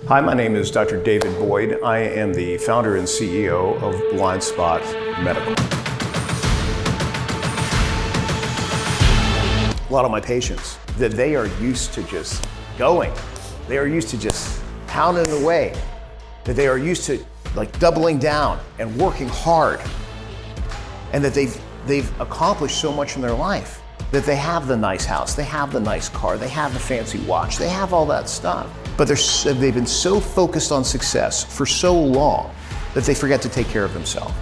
Hi, my name is Dr. David Boyd. I am the founder and CEO of BLINDSPOT Medical. A lot of my patients, that they are used to just going. They are used to just pounding away. That they are used to like doubling down and working hard. And that they've accomplished so much in their life. That they have the nice house, they have the nice car, they have the fancy watch, they have all that stuff. But they've been so focused on success for so long that they forget to take care of themselves.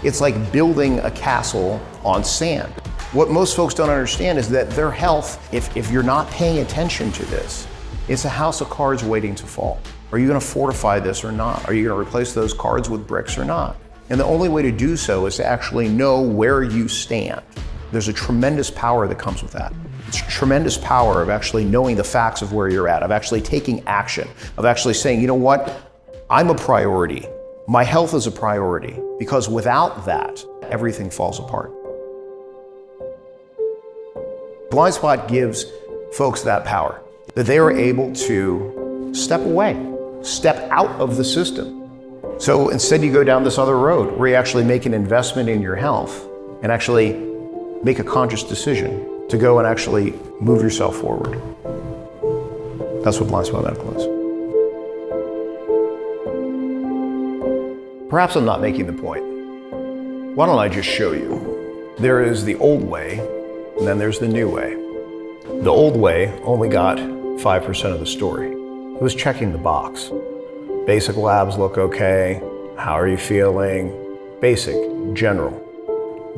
It's like building a castle on sand. What most folks don't understand is that their health, if you're not paying attention to this, it's a house of cards waiting to fall. Are you gonna fortify this or not? Are you gonna replace those cards with bricks or not? And the only way to do so is to actually know where you stand. There's a tremendous power that comes with that. It's tremendous power of actually knowing the facts of where you're at, of actually taking action, of actually saying, you know what, I'm a priority. My health is a priority, because without that, everything falls apart. BLINDSPOT gives folks that power, that they are able to step away, step out of the system. So instead you go down this other road where you actually make an investment in your health and actually make a conscious decision to go and actually move yourself forward. That's what BLINDSPOT Medical is. Perhaps I'm not making the point. Why don't I just show you? There is the old way, and then there's the new way. The old way only got 5% of the story. It was checking the box. Basic labs look okay. How are you feeling? Basic, general.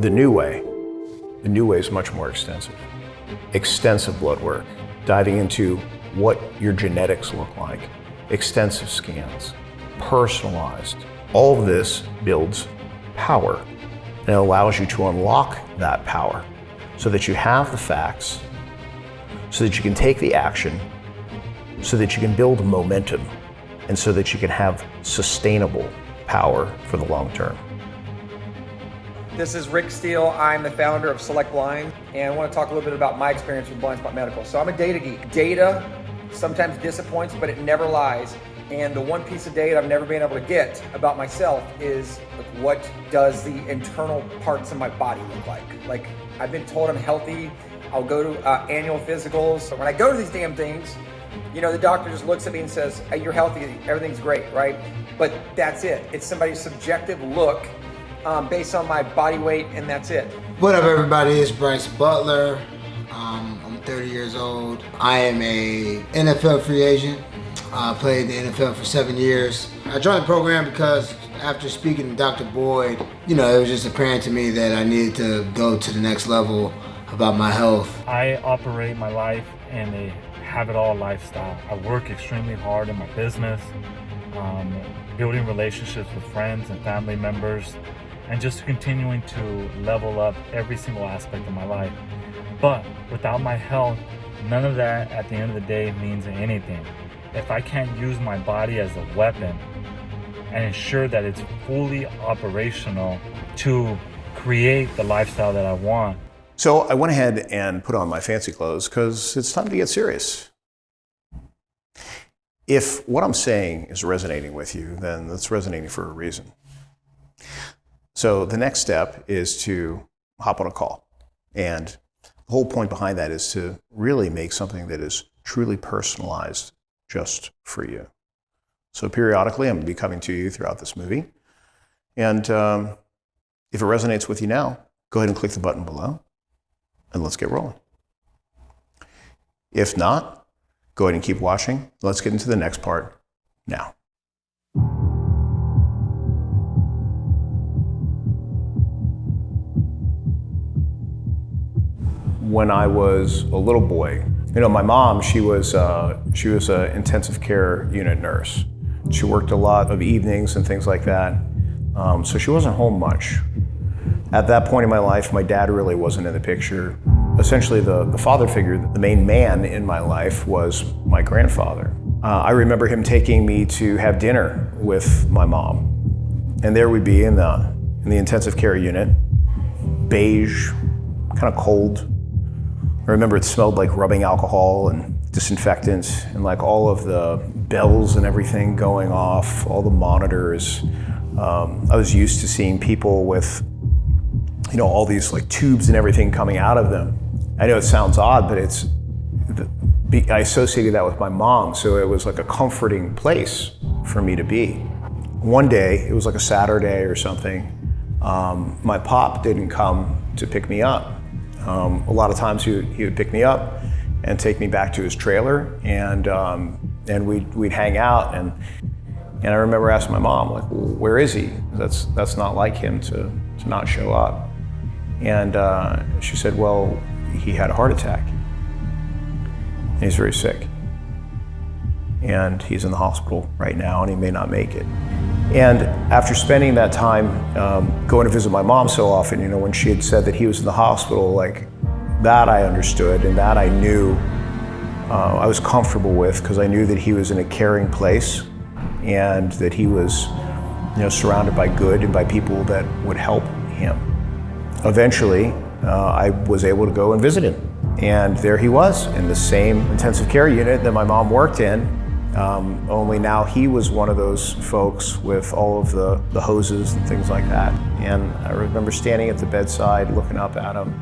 The new way is much more extensive. Extensive blood work, diving into what your genetics look like, extensive scans, personalized. All of this builds power, and it allows you to unlock that power so that you have the facts, so that you can take the action, so that you can build momentum, and so that you can have sustainable power for the long term. This is Rick Steele. I'm the founder of Select Blind, and I want to talk a little bit about my experience with BLINDSPOT Medical. So I'm a data geek. Data sometimes disappoints, but it never lies. And the one piece of data I've never been able to get about myself is what does the internal parts of my body look like? Like, I've been told I'm healthy. I'll go to annual physicals. But when I go to these damn things, you know, the doctor just looks at me and says, hey, you're healthy, everything's great, right? But that's it. It's somebody's subjective look based on my body weight, and that's it. What up, everybody? It's Bryce Butler. I'm 30 years old. I am a NFL free agent. I played in the NFL for 7 years. I joined the program because after speaking to Dr. Boyd, you know, it was just apparent to me that I needed to go to the next level about my health. I operate my life in a have-it-all lifestyle. I work extremely hard in my business, building relationships with friends and family members, and just continuing to level up every single aspect of my life. But without my health, none of that at the end of the day means anything. If I can't use my body as a weapon and ensure that it's fully operational to create the lifestyle that I want. So I went ahead and put on my fancy clothes because it's time to get serious. If what I'm saying is resonating with you, then it's resonating for a reason. So the next step is to hop on a call. And the whole point behind that is to really make something that is truly personalized just for you. So periodically, I'm going to be coming to you throughout this movie. And if it resonates with you now, go ahead and click the button below and let's get rolling. If not, go ahead and keep watching. Let's get into the next part now. When I was a little boy, you know, my mom, she was an intensive care unit nurse. She worked a lot of evenings and things like that, so she wasn't home much. At that point in my life, my dad really wasn't in the picture. Essentially, the father figure, the main man in my life was my grandfather. I remember him taking me to have dinner with my mom, and there we'd be in the intensive care unit, beige, kind of cold. I remember it smelled like rubbing alcohol and disinfectant and like all of the bells and everything going off, all the monitors. I was used to seeing people with, all these like tubes and everything coming out of them. I know it sounds odd, but I associated that with my mom, so it was like a comforting place for me to be. One day, it was like a Saturday or something, my pop didn't come to pick me up. A lot of times he would pick me up and take me back to his trailer, and we'd hang out, and I remember asking my mom, like, well, where is he? That's not like him to not show up. And she said, well, he had a heart attack. And he's very sick. And he's in the hospital right now, and he may not make it. And after spending that time going to visit my mom so often, when she had said that he was in the hospital, like, that I understood, and that I knew I was comfortable with, because I knew that he was in a caring place, and that he was surrounded by good and by people that would help him. Eventually, I was able to go and visit him. And there he was in the same intensive care unit that my mom worked in, only now he was one of those folks with all of the hoses and things like that. And I remember standing at the bedside looking up at him,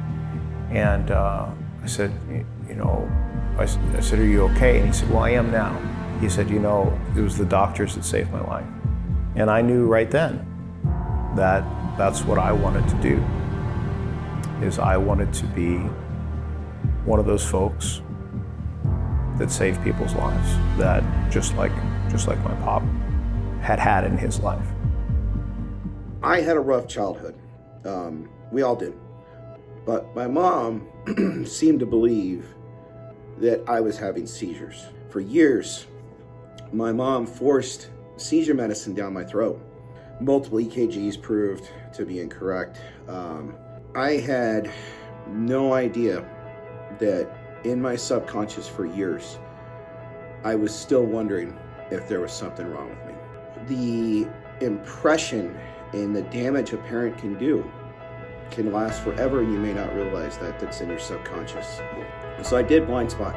and I said, I said, are you okay? And he said, well, I am now. He said, it was the doctors that saved my life. And I knew right then that that's what I wanted to do, is I wanted to be one of those folks that saved people's lives, that just like my pop had in his life. I had a rough childhood. We all did. But my mom seemed to believe that I was having seizures. For years, my mom forced seizure medicine down my throat. Multiple EKGs proved to be incorrect. I had no idea that in my subconscious for years, I was still wondering if there was something wrong with me. The impression and the damage a parent can do can last forever, and you may not realize that that's in your subconscious. So I did blind spot,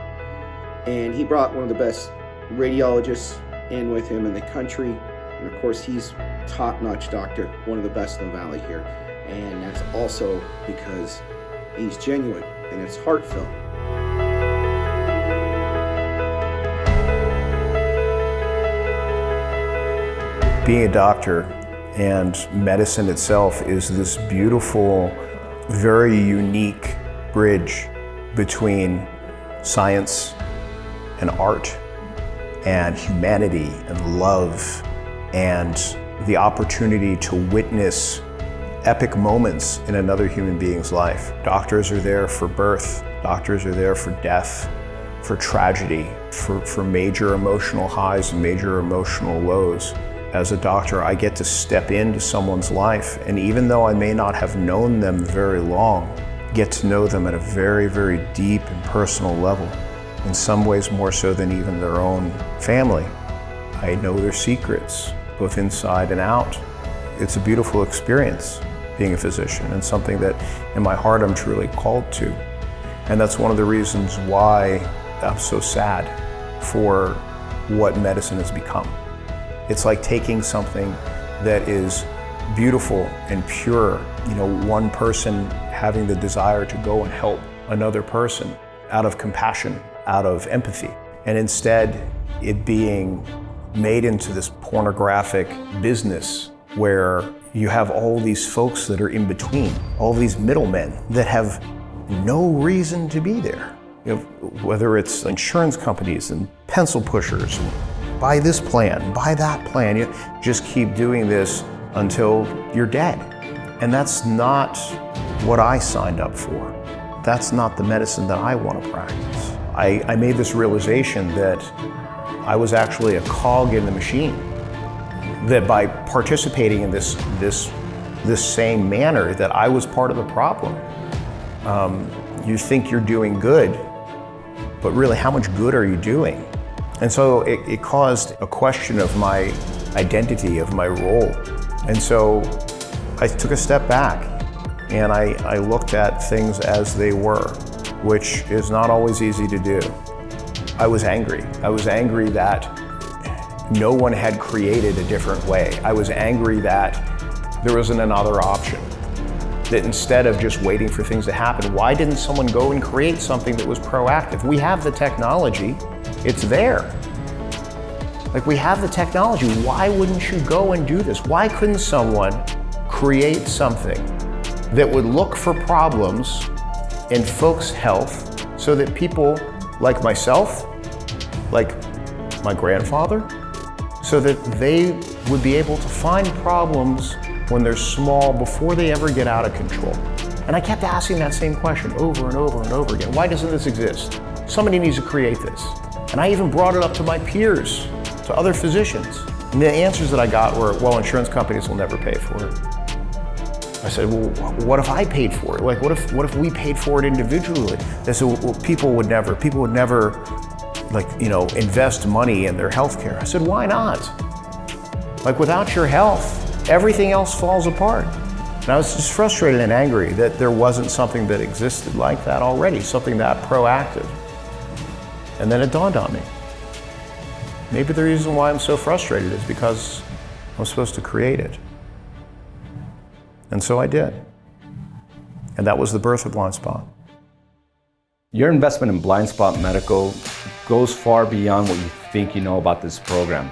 and he brought one of the best radiologists in with him in the country. And of course, he's top-notch doctor, one of the best in the valley here. And that's also because he's genuine and it's heartfelt. Being a doctor and medicine itself is this beautiful, very unique bridge between science and art and humanity and love and the opportunity to witness epic moments in another human being's life. Doctors are there for birth. Doctors are there for death, for tragedy, for major emotional highs and major emotional lows. As a doctor, I get to step into someone's life, and even though I may not have known them very long, get to know them at a very, very deep and personal level. In some ways more so than even their own family. I know their secrets, both inside and out. It's a beautiful experience being a physician, and something that in my heart I'm truly called to. And that's one of the reasons why I'm so sad for what medicine has become. It's like taking something that is beautiful and pure, one person having the desire to go and help another person out of compassion, out of empathy, and instead it being made into this pornographic business where you have all these folks that are in between, all these middlemen that have no reason to be there. Whether it's insurance companies and pencil pushers, buy this plan, buy that plan, you just keep doing this until you're dead. And that's not what I signed up for. That's not the medicine that I want to practice. I made this realization that I was actually a cog in the machine. That by participating in this same manner, that I was part of the problem. You think you're doing good, but really how much good are you doing? And so it caused a question of my identity, of my role. And so I took a step back and I looked at things as they were, which is not always easy to do. I was angry. I was angry that no one had created a different way. I was angry that there wasn't another option. That instead of just waiting for things to happen, why didn't someone go and create something that was proactive? We have the technology, it's there. Like, we have the technology, why wouldn't you go and do this? Why couldn't someone create something that would look for problems in folks' health so that people like myself, like my grandfather, so that they would be able to find problems when they're small before they ever get out of control? And I kept asking that same question over and over and over again. Why doesn't this exist? Somebody needs to create this. And I even brought it up to my peers, to other physicians. And the answers that I got were, well, insurance companies will never pay for it. I said, well, what if I paid for it? Like, what if we paid for it individually? They said, well, people would never, like, invest money in their healthcare. I said, why not? Like, without your health, everything else falls apart. And I was just frustrated and angry that there wasn't something that existed like that already, something that proactive. And then it dawned on me. Maybe the reason why I'm so frustrated is because I'm supposed to create it. And so I did. And that was the birth of BLINDSPOT. Your investment in BLINDSPOT Medical goes far beyond what you think you know about this program.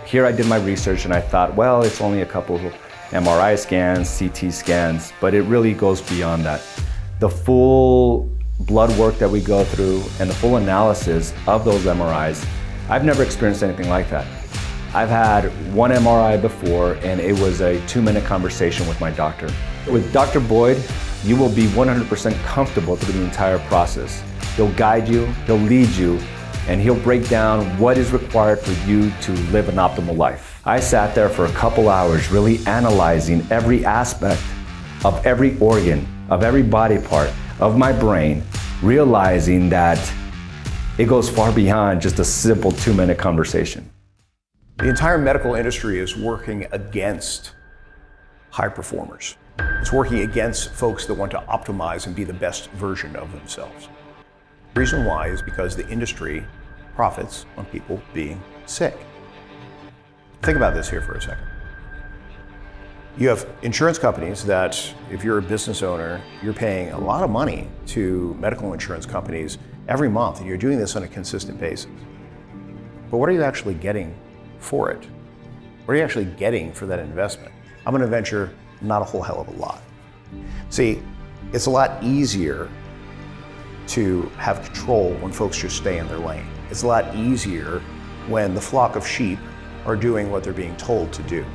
Here I did my research and I thought, well, it's only a couple of MRI scans, CT scans, but it really goes beyond that. The full blood work that we go through and the full analysis of those MRIs, I've never experienced anything like that. I've had one MRI before and it was a 2-minute conversation with my doctor. With Dr. Boyd, you will be 100% comfortable through the entire process. He'll guide you, he'll lead you, and he'll break down what is required for you to live an optimal life. I sat there for a couple hours really analyzing every aspect of every organ, of every body part of my brain, realizing that it goes far beyond just a simple 2-minute conversation. The entire medical industry is working against high performers. It's working against folks that want to optimize and be the best version of themselves. The reason why is because the industry profits on people being sick. Think about this here for a second. You have insurance companies that, if you're a business owner, you're paying a lot of money to medical insurance companies every month, and you're doing this on a consistent basis. But what are you actually getting for it? What are you actually getting for that investment? I'm going to venture not a whole hell of a lot. See, it's a lot easier to have control when folks just stay in their lane. It's a lot easier when the flock of sheep are doing what they're being told to do.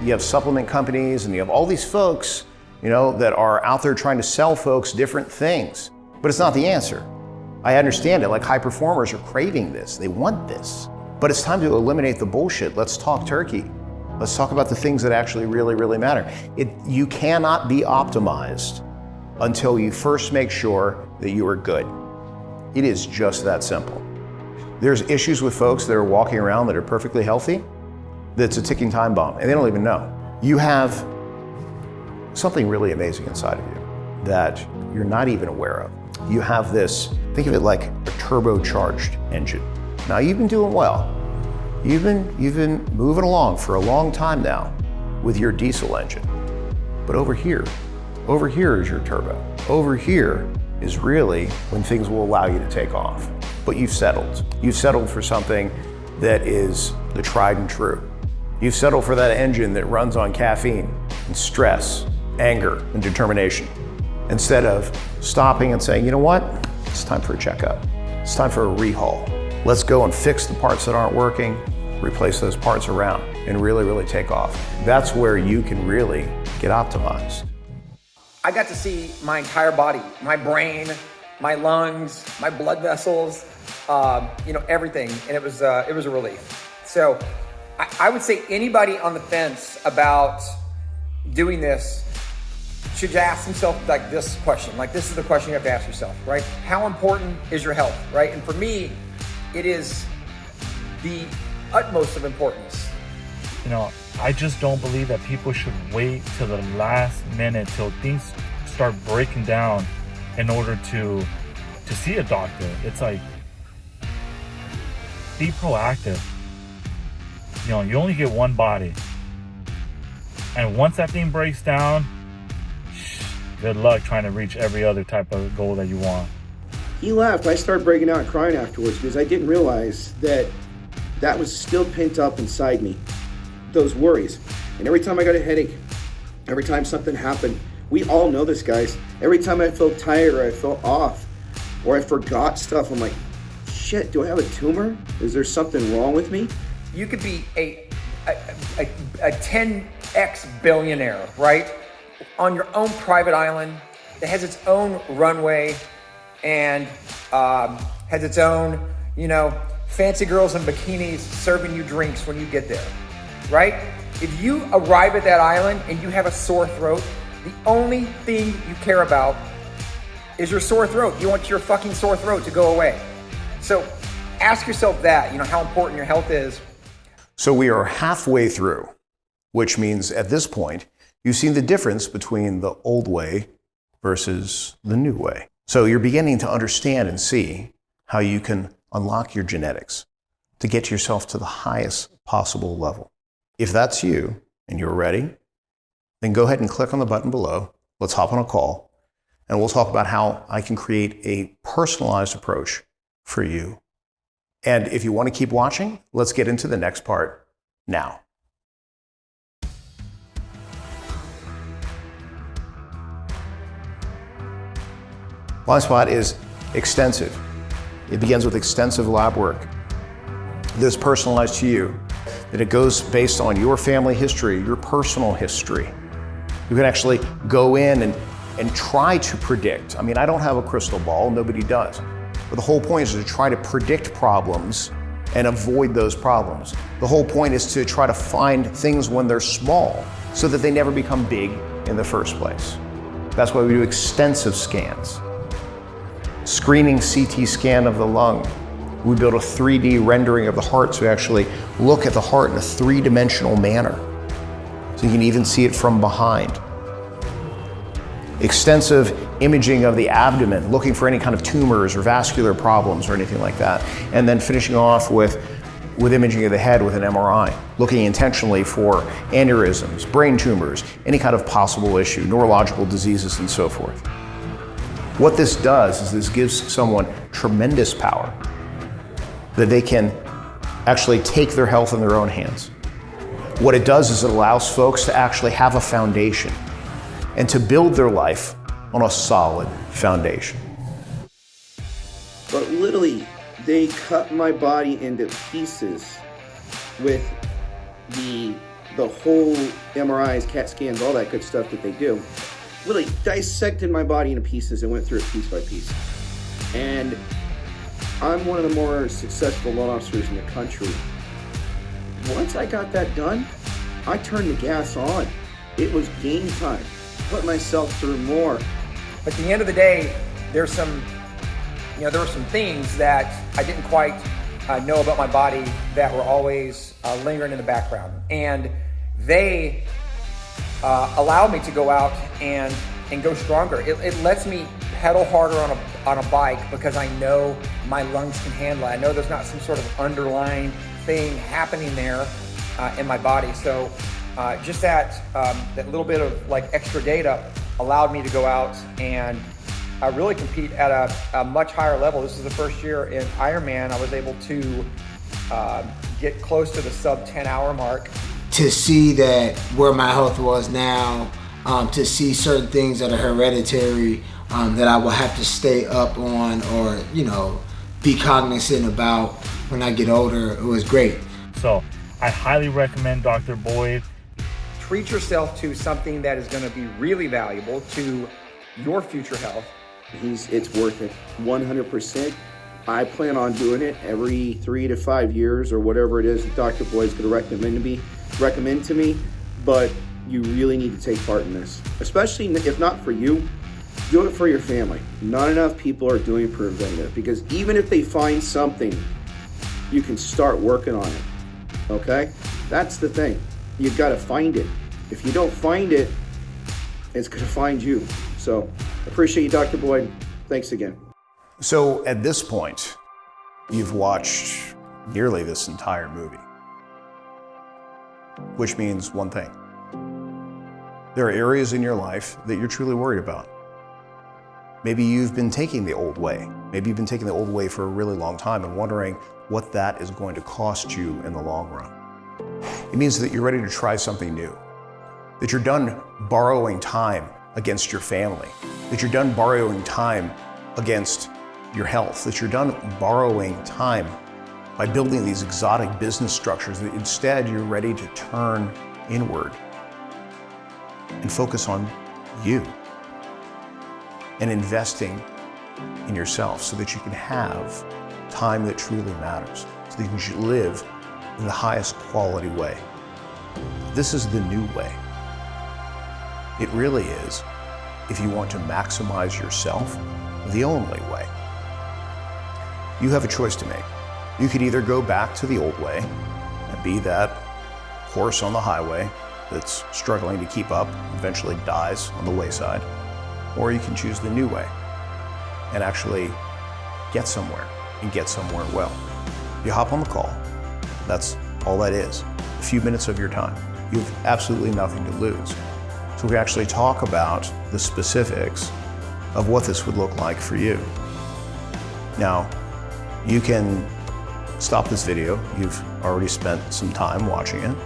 You have supplement companies and you have all these folks, that are out there trying to sell folks different things, but it's not the answer. I understand it, like high performers are craving this, they want this, but it's time to eliminate the bullshit. Let's talk turkey. Let's talk about the things that actually really matter. You cannot be optimized until you first make sure that you are good. It is just that simple. There's issues with folks that are walking around that are perfectly healthy, that's a ticking time bomb, and they don't even know. You have something really amazing inside of you that you're not even aware of. You have this, think of it like a turbocharged engine. Now, you've been doing well. You've been moving along for a long time now with your diesel engine. But over here is your turbo. Over here is really when things will allow you to take off. But you've settled. You've settled for something that is the tried and true. You've settled for that engine that runs on caffeine and stress, anger, and determination. Instead of stopping and saying, you know what? It's time for a checkup. It's time for a rehaul. Let's go and fix the parts that aren't working, replace those parts around, and really take off. That's where you can really get optimized. I got to see my entire body, my brain, my lungs, my blood vessels, everything, and it was a relief. So I would say anybody on the fence about doing this should ask themselves like this question. Like, this is the question you have to ask yourself, right? How important is your health, right? And for me, it is the utmost of importance. I just don't believe that people should wait till the last minute, till things start breaking down in order to see a doctor. It's like, be proactive. You know, you only get one body. And once that thing breaks down, good luck trying to reach every other type of goal that you want. He left. I started breaking out and crying afterwards because I didn't realize that that was still pent up inside me, those worries. And every time I got a headache, every time something happened, we all know this, guys. Every time I felt tired or I felt off or I forgot stuff, I'm like, shit, do I have a tumor? Is there something wrong with me? You could be a 10x billionaire, right? On your own private island that has its own runway and has its own, you know, fancy girls in bikinis serving you drinks when you get there, right? If you arrive at that island and you have a sore throat, the only thing you care about is your sore throat. You want your fucking sore throat to go away. So ask yourself that, you know, how important your health is. So we are halfway through, which means at this point, you've seen the difference between the old way versus the new way. So you're beginning to understand and see how you can unlock your genetics to get yourself to the highest possible level. If that's you and you're ready, then go ahead and click on the button below. Let's hop on a call and we'll talk about how I can create a personalized approach for you. And if you want to keep watching, let's get into the next part now. BLINDSPOT is extensive. It begins with extensive lab work that's personalized to you, that it goes based on your family history, your personal history. You can actually go in and try to predict. I mean, I don't have a crystal ball, nobody does. But the whole point is to try to predict problems and avoid those problems. The whole point is to try to find things when they're small so that they never become big in the first place. That's why we do extensive scans. Screening CT scan of the lung. We build a 3D rendering of the heart so we actually look at the heart in a three-dimensional manner. So you can even see it from behind. Extensive imaging of the abdomen, looking for any kind of tumors or vascular problems or anything like that. And then finishing off with imaging of the head with an MRI, looking intentionally for aneurysms, brain tumors, any kind of possible issue, neurological diseases and so forth. What this does is this gives someone tremendous power that they can actually take their health in their own hands. What it does is it allows folks to actually have a foundation and to build their life on a solid foundation. But literally, they cut my body into pieces with the whole MRIs, CAT scans, all that good stuff that they do. Literally dissected my body into pieces and went through it piece by piece. And I'm one of the more successful loan officers in the country. Once I got that done, I turned the gas on. It was game time. Put myself through more. But at the end of the day, there were some things that I didn't quite know about my body that were always lingering in the background. And they allowed me to go out and go stronger. It lets me pedal harder on a bike because I know my lungs can handle it. I know there's not some sort of underlying thing happening there in my body. So just that little bit of like extra data allowed me to go out and really compete at a much higher level. This is the first year in Ironman I was able to get close to the sub 10 hour mark. To see that where my health was now, to see certain things that are hereditary that I will have to stay up on or, you know, be cognizant about when I get older, it was great. So I highly recommend Dr. Boyd. Treat yourself to something that is going to be really valuable to your future health. It's worth it, 100%. I plan on doing it every 3 to 5 years or whatever it is that Dr. Boyd's going to recommend to me, but you really need to take part in this. Especially if not for you, do it for your family. Not enough people are doing preventative because even if they find something, you can start working on it, okay? That's the thing. You've got to find it. If you don't find it, it's going to find you. So appreciate you, Dr. Boyd. Thanks again. So at this point, you've watched nearly this entire movie. Which means one thing. There are areas in your life that you're truly worried about. Maybe you've been taking the old way. Maybe you've been taking the old way for a really long time and wondering what that is going to cost you in the long run. It means that you're ready to try something new, that you're done borrowing time against your family, that you're done borrowing time against your health, that you're done borrowing time by building these exotic business structures, that instead you're ready to turn inward and focus on you and investing in yourself so that you can have time that truly matters, so that you can live in the highest quality way. This is the new way. It really is, if you want to maximize yourself, the only way. You have a choice to make. You could either go back to the old way and be that horse on the highway that's struggling to keep up, eventually dies on the wayside, or you can choose the new way and actually get somewhere and get somewhere well. You hop on the call. That's all that is. A few minutes of your time. You have absolutely nothing to lose. So we actually talk about the specifics of what this would look like for you. Now, you can stop this video. You've already spent some time watching it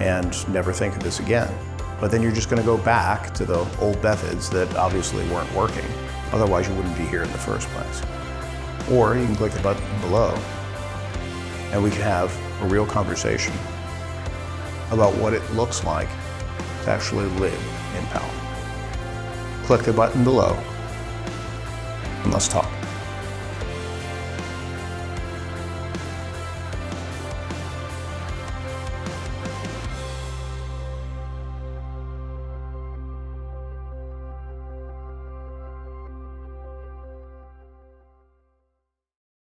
and never think of this again. But then you're just going to go back to the old methods that obviously weren't working. Otherwise, you wouldn't be here in the first place. Or you can click the button below and we can have a real conversation about what it looks like to actually live in power. Click the button below and let's talk.